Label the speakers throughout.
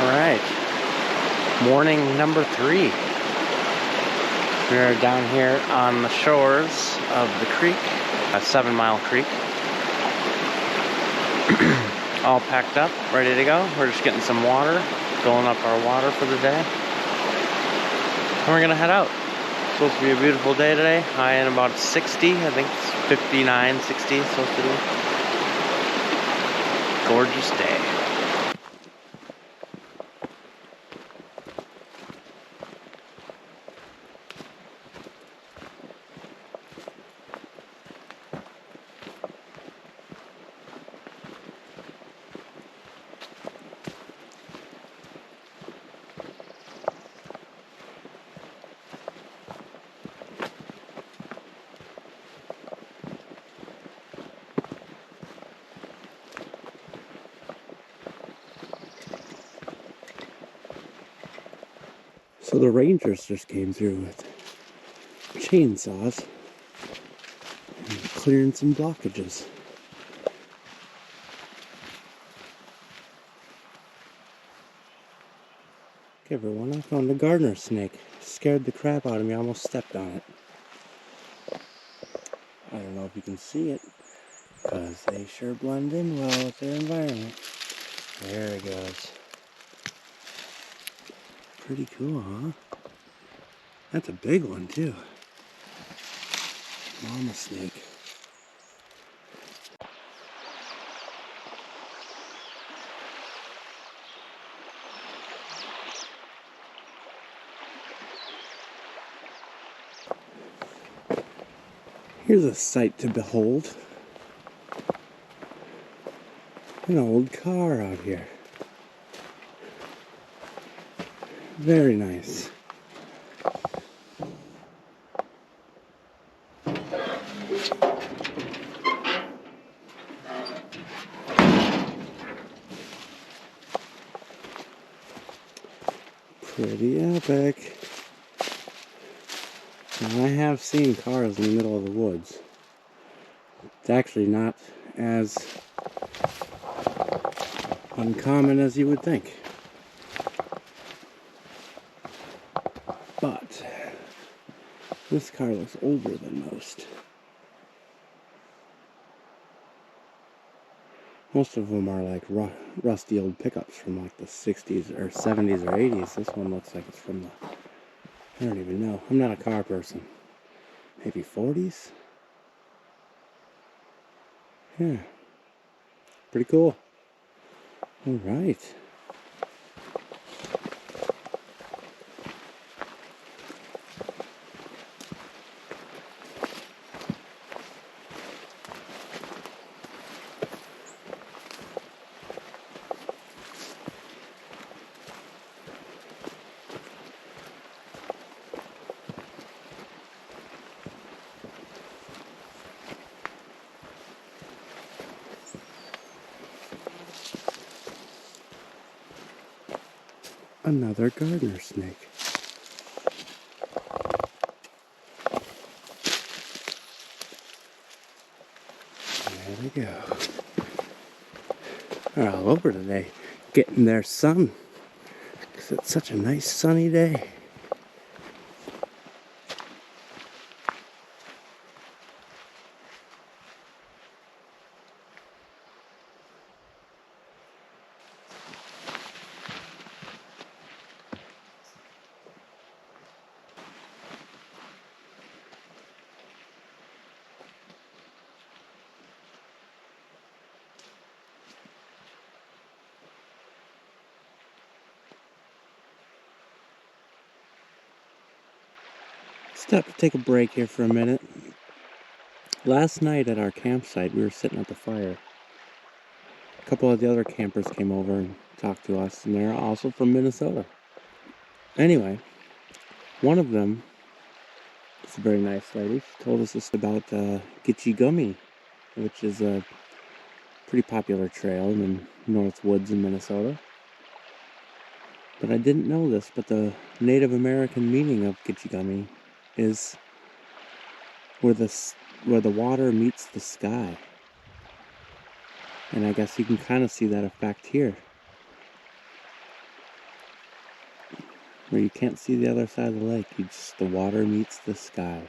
Speaker 1: Alright, morning number 3. We are down here on the shores of the creek, Sevenmile Creek. All packed up, ready to go. We're just getting some water, filling up our water for the day. And we're gonna head out. It's supposed to be a beautiful day today, high in about 60, I think it's 59, 60 it's supposed to be. Gorgeous day. So the rangers just came through with chainsaws and clearing some blockages. Okay, everyone, I found a garter snake. Scared the crap out of me, I almost stepped on it. I don't know if you can see it, because they sure blend in well with their environment. There it goes. Pretty cool, huh? That's a big one, too. Mama snake. Here's a sight to behold. An old car out here. Very nice. Pretty epic. Now, I have seen cars in the middle of the woods. It's actually not as uncommon as you would think. But this car looks older than most. Most of them are like rusty old pickups from like the 60s or 70s or 80s. This one looks like it's from the, I don't even know. I'm not a car person. Maybe 40s? Yeah. Pretty cool. Alright. Another garter snake. There we go. They're all over today, getting their sun, because it's such a nice sunny day. Stop to take a break here for a minute. Last night at our campsite, we were sitting at the fire. A couple of the other campers came over and talked to us, and they're also from Minnesota. Anyway, one of them, it's a very nice lady, she told us this about Gitchie Gummy, which is a pretty popular trail in the North Woods in Minnesota. But I didn't know this, but the Native American meaning of Gitchie Gummy is where the water meets the sky. And I guess you can kind of see that effect here. where you can't see the other side of the lake. The water meets the sky.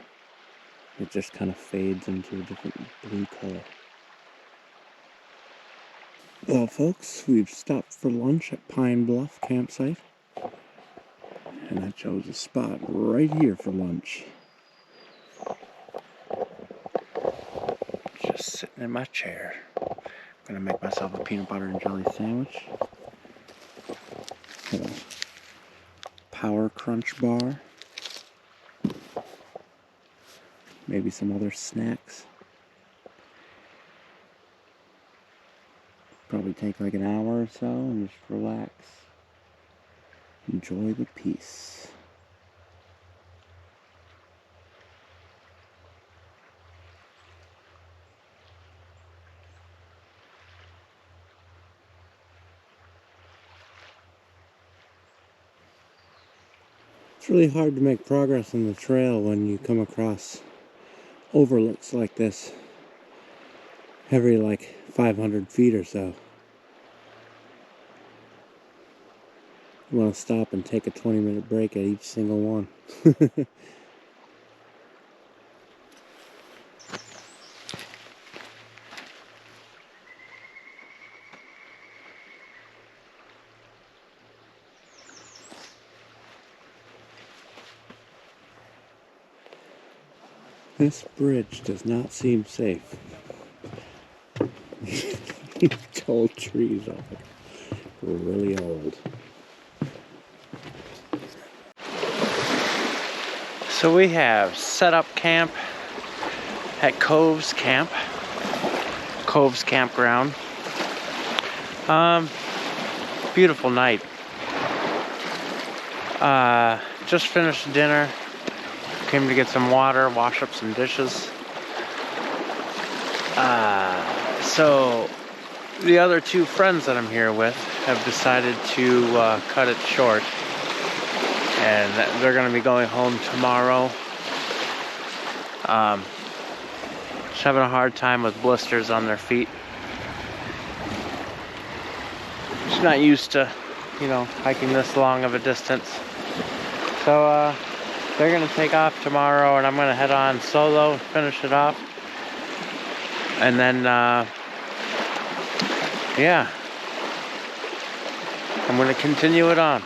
Speaker 1: It just kind of fades into a different blue color. Well, folks, we've stopped for lunch at Pine Bluff campsite. And I chose a spot right here for lunch. Just sitting in my chair. I'm gonna make myself a peanut butter and jelly sandwich. Got a Power Crunch bar. Maybe some other snacks. Probably take like an hour or so and just relax. Enjoy the peace. It's really hard to make progress on the trail when you come across overlooks like this every like 500 feet or so. You want to stop and take a 20-minute break at each single one. This bridge does not seem safe. Tall trees are really old. So we have set up camp at Coves Campground. Beautiful night. Just finished dinner. Came to get some water, wash up some dishes. So the other two friends that I'm here with have decided to cut it short. And they're going to be going home tomorrow. Just having a hard time with blisters on their feet. Just not used to, hiking this long of a distance. So, they're going to take off tomorrow, and I'm going to head on solo and finish it off. And then, I'm going to continue it on.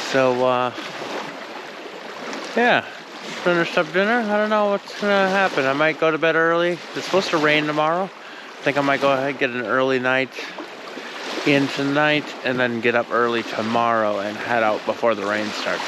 Speaker 1: So, finished up dinner. I don't know what's going to happen. I might go to bed early. It's supposed to rain tomorrow. I think I might go ahead and get an early night in tonight, and then get up early tomorrow and head out before the rain starts.